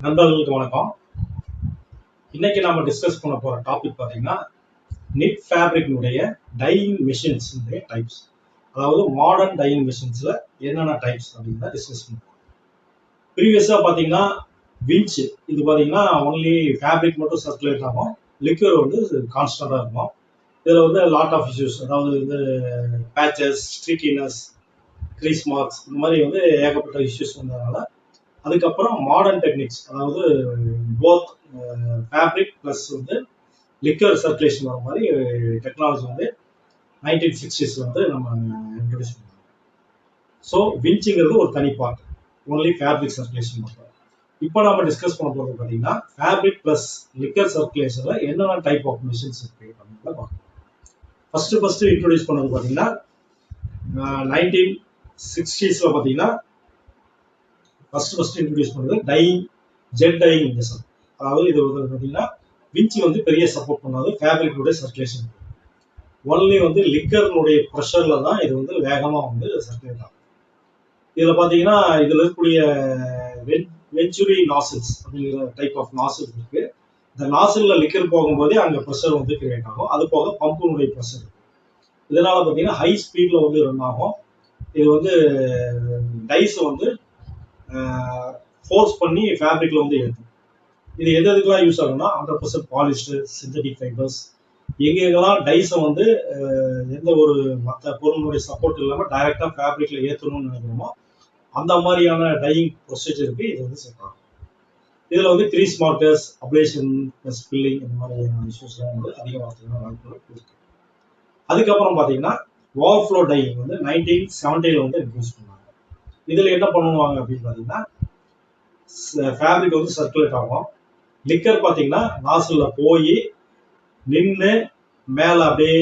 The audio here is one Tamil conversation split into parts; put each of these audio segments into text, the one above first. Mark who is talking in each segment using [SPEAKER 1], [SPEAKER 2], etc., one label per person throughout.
[SPEAKER 1] நண்பர்களுக்கு வணக்கம். இன்னைக்கு நாம டிஸ்கஸ் பண்ண போற டாபிக் பார்த்தீங்கன்னா நிட் ஃபேப்ரிக்னுடைய டையிங் மிஷின்ஸ் டைப்ஸ். அதாவது மாடர்ன் டையிங் மிஷின்ஸ்ல என்னென்ன டைப்ஸ் அப்படிங்கிறத டிஸ்கஸ் பண்ணுவோம். ப்ரீவியஸா பார்த்தீங்கன்னா விஞ்ச் இது பார்த்தீங்கன்னா ஒன்லி ஃபேப்ரிக் மட்டும் சர்க்குலேட் ஆகும், லிக்விட் வந்து கான்ஸ்டன்டா இருக்கும். இதில் வந்து லாட் ஆஃப் இஷ்யூஸ், அதாவது வந்து பேச்சஸ், ஸ்ட்ரீக்கினஸ், கிரீஸ் மார்க்ஸ் இந்த மாதிரி வந்து ஏகப்பட்ட இஷ்யூஸ் வந்ததுனால அதுக்கப்புறம் மாடர்ன் டெக்னிக்ஸ், அதாவது போத் ஃபேப்ரிக் ப்ளஸ் வந்து லிக்கர் சர்க்குலேஷன் வர மாதிரி டெக்னாலஜி வந்து 1960s வந்து நம்ம இன்ட்ரடியூஸ் பண்ணுவோம். ஸோ விஞ்சுங்கிறது ஒரு தனி பார்ட், ஒன்லி ஃபேப்ரிக் சர்க்குலேஷன் மட்டும். இப்போ நம்ம டிஸ்கஸ் பண்ண போகிறது பார்த்தீங்கன்னா ஃபேப்ரிக் ப்ளஸ் லிக்கர் சர்க்குலேஷனில் என்னென்ன டைப் ஆஃப் மிஷின்ஸ் இருக்கு அப்படின்றத பார்க்கணும். ஃபர்ஸ்ட் இன்ட்ரடியூஸ் பண்ணது பார்த்தீங்கன்னா 1960s பார்த்தீங்கன்னா ஃபர்ஸ்ட் இன்ட்ரடியூஸ் பண்ணது டையிங், ஜெட் டையிங் மிஷின். அதாவது இது வந்து பார்த்தீங்கன்னா விஞ்ச் வந்து பெரிய சப்போர்ட் பண்ணாது ஃபேப்ரிக்குடைய சர்க்குலேஷன். ஒன்லி வந்து லிக்கர்னுடைய ப்ரெஷர்ல தான் இது வந்து வேகமாக வந்து சர்க்குலேட் ஆகும். இதில் பார்த்தீங்கன்னா இதில் இருக்கக்கூடிய வெஞ்சுரி நாசில்ஸ் அப்படிங்கிற டைப் ஆஃப் நாசில் இருக்கு. இந்த நாசிலில் லிக்கர் போகும்போதே அங்கே ப்ரெஷர் வந்து கிரியேட் ஆகும். அது போக பம்புனுடைய ப்ரெஷர் இருக்கு. இதனால பார்த்தீங்கன்னா ஹை ஸ்பீடில் வந்து ரன் ஆகும். இது வந்து டைஸ் வந்து ஃபோர்ஸ் பண்ணி ஃபேப்ரிக்ல வந்து ஏற்றும். இது எதுக்கெல்லாம் யூஸ் ஆகும்னா 100% பாலிஸ்டு, சிந்தட்டிக் ஃபைபர்ஸ், எங்கெங்கெல்லாம் டைஸை வந்து எந்த ஒரு மற்ற பொருளுடைய சப்போர்ட் இல்லாமல் டைரெக்டாக ஃபேப்ரிக்ல ஏற்றணும்னு நினைக்கிறோமோ அந்த மாதிரியான டையிங் ப்ரொசீஜருக்கு இது வந்து செட் ஆகும். இதில் வந்து grease markers, ablation plus filling இந்த மாதிரியான இஷ்யூஸ்லாம் வந்து அதிகமாக வாய்ப்புகள் இருக்கு. அதுக்கப்புறம் பார்த்தீங்கன்னா ஓவர்ஃப்ளோ டையிங் வந்து 1970 வந்து இன்ட்ரடியூஸ் பண்ணாங்க. இதில் என்ன பண்ணுவாங்க அப்படின்னு பார்த்தீங்கன்னா ஃபேப்ரிக் வந்து சர்க்குலேட் ஆகும். லிக்கர் பார்த்தீங்கன்னா நாசில்ல போய் நின்று மேலே அப்படியே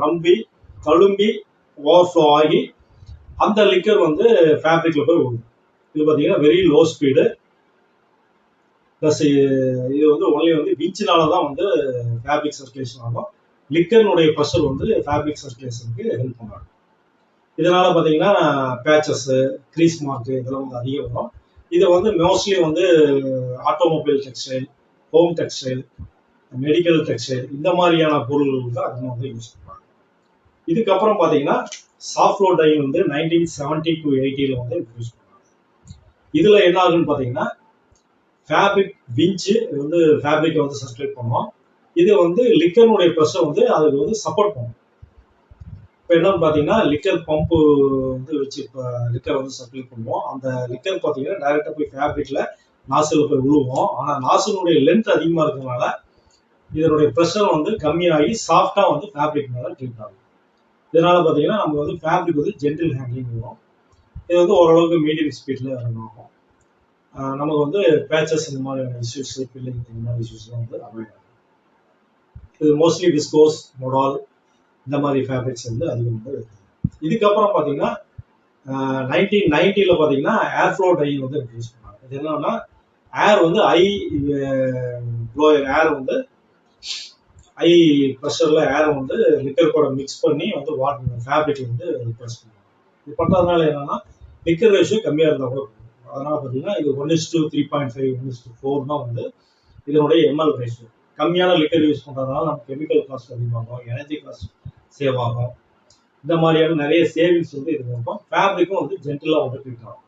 [SPEAKER 1] ரம்பி தழும்பி ஓவர்ஃப்ளோ ஆகி அந்த லிக்கர் வந்து ஃபேப்ரிக்ல போய் விழும். இது பார்த்தீங்கன்னா வெரி லோ ஸ்பீடு ப்ளஸ் இது வந்து ஒன்லி வந்து விஞ்சினால தான் வந்து ஃபேப்ரிக் சர்க்குலேஷன் ஆகும். லிக்கர்னுடைய ப்ரெஷர் வந்து ஃபேப்ரிக் சர்க்குலேஷனுக்கு ஹெல்ப் பண்ணுவாங்க. இதனால பார்த்தீங்கன்னா பேச்சஸ், கிரீஸ் மார்க்கு இதெல்லாம் வந்து அதிகம் வரும். இதை வந்து மோஸ்ட்லி வந்து automobile textile, home textile, medical textile இந்த மாதிரியான பொருள்கள் தான் அதிகமாக வந்து யூஸ் பண்ணுவாங்க. இதுக்கப்புறம் பார்த்தீங்கன்னா சாஃப்ட்லோ டையிங் வந்து 1970 to 80 வந்து யூஸ் பண்ணுவாங்க. இதில் என்ன ஆகுன்னு பார்த்தீங்கன்னா ஃபேப்ரிக் விஞ்சு வந்து ஃபேப்ரிக்கை வந்து சர்க்குலேட் பண்ணுவோம். இது வந்து லிக்கர்னுடைய ப்ரெஷர் வந்து அதுக்கு வந்து சப்போர்ட் பண்ணும். இப்போ என்னன்னு பார்த்தீங்கன்னா லிக்கர் பம்பு வந்து வச்சு இப்போ லிக்கர் வந்து சர்க்குலேட் பண்ணுவோம். அந்த லிக்கர் பார்த்தீங்கன்னா டைரெக்டாக போய் ஃபேப்ரிக்ல நாசில் போய் விழுவோம். ஆனால் நாசிலுடைய லென்த் அதிகமாக இருக்கிறதுனால இதனுடைய ப்ரெஷர் வந்து கம்மியாகி சாஃப்டாக வந்து ஃபேப்ரிக் மேலே ட்ரீட் ஆகும். இதனால பார்த்தீங்கன்னா நம்ம வந்து ஃபேப்ரிக் வந்து ஜென்டில் ஹேண்ட்லிங் வரும். இது வந்து ஓரளவுக்கு மீடியம் ஸ்பீடில் ரன் ஆகும். நமக்கு வந்து பேச்சஸ் இந்த மாதிரியான இஷ்யூஸ், பில்லிங் இந்த மாதிரி இஷ்யூஸ்லாம் வந்து அவாய்ட் ஆகும். இது மோஸ்ட்லி விஸ்கோஸ், மொடால் இந்த மாதிரி ஃபேப்ரிக்ஸ் வந்து அதிகம் வந்து. இதுக்கப்புறம் பார்த்தீங்கன்னா 1990 பார்த்தீங்கன்னா ஏர்ஃப்ளோ டையிங் வந்து இன்ட்ரடியூஸ் பண்ணாங்க. இது என்னன்னா ஏர் வந்து ப்ளோயர் ஏர் வந்து ஹை ப்ரெஷர்ல ஏர் வந்து லிக்கர் கூட மிக்ஸ் பண்ணி வந்து வாட்டர் ஃபேப்ரிக் வந்து ப்ரெஸ் பண்ணுவாங்க. இது பண்ணுறதுனால என்னன்னா லிக்கர் ரேஷியோ கம்மியாக இருந்தால் கூட அதனால பார்த்தீங்கன்னா இது 1:3.5, 1:4 தான் வந்து இதனுடைய எம்எல் ரேஷியோ. கம்மியான லிக்கர் யூஸ் பண்ணுறதுனால நம்ம கெமிக்கல் காஸ்ட் அதிகமாகும், எனர்ஜி காஸ்ட் சேவ் ஆகும். இந்த மாதிரியான நிறைய சேவிங்ஸ் வந்து இது இருக்கும். ஃபேப்ரிக்கும் வந்து ஜென்டலாக வந்து ட்ரீட் ஆகும்.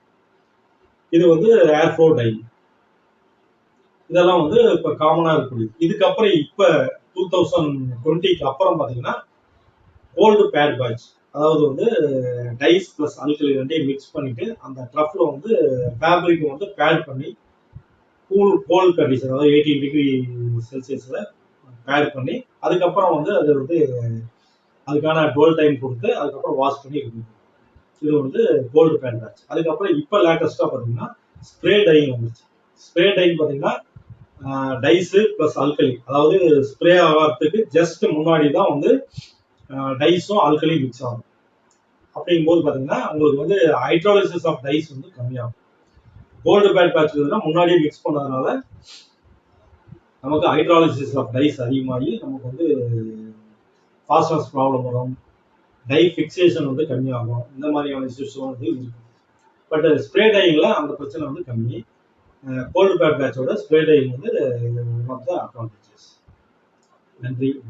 [SPEAKER 1] இது வந்து ஏர்ஃப்ளோ டையிங். இதெல்லாம் வந்து இப்போ காமனாக இருக்கக்கூடியது. இதுக்கப்புறம் இப்போ 2020க்கு அப்புறம் பார்த்தீங்கன்னா கோல்டு பேட் பேட்ச், அதாவது வந்து டைஸ் ப்ளஸ் அல்கலி ரெண்டையும் மிக்ஸ் பண்ணிட்டு அந்த ட்ரஃப்ல வந்து ஃபேப்ரிக் வந்து பேட் பண்ணி கோல்டு கண்டிஷன், அதாவது 18 டிகிரி செல்சியஸில் பேட் பண்ணி அதுக்கப்புறம் வந்து அது வந்து அதுக்கான டுவெல் டைம் கொடுத்து அதுக்கப்புறம் வாஷ் பண்ணி இருக்கணும். இது வந்து கோல்டு பேட் பேட்ச். அதுக்கப்புறம் இப்போ லேட்டஸ்ட்டாக பார்த்தீங்கன்னா ஸ்ப்ரே டையிங் வந்துச்சு. ஸ்ப்ரே டையிங் பார்த்தீங்கன்னா டைஸு ப்ளஸ் அல்கலி, அதாவது ஸ்ப்ரே ஆகிறதுக்கு ஜஸ்ட் முன்னாடி தான் வந்து டைஸும் அல்கலி மிக்ஸ் ஆகும். அப்படிங்கும்போது பார்த்தீங்கன்னா உங்களுக்கு வந்து ஹைட்ராலிசிஸ் ஆஃப் டைஸ் வந்து கம்மியாகும். கோல்டு பேட் பேட்ச் முன்னாடியே மிக்ஸ் பண்ணதுனால நமக்கு ஹைட்ராலிசிஸ் ஆஃப் டைஸ் அதிகமாகி நமக்கு வந்து ஃபாஸ்டனஸ் ப்ராப்ளம் வரும், டை ஃபிக்சேஷன் வந்து கம்மியாகும். இந்த மாதிரியான இஷ்யூஸ்லாம் வந்து இருக்கும். பட் ஸ்ப்ரே டையிங்கில் அந்த பிரச்சனை வந்து கம்மி. கோல்டு பேட் பேட்சோட ஸ்ப்ரே டையிங் வந்து ஒன் ஆஃப் த அட்வான்டேஜஸ். நன்றி.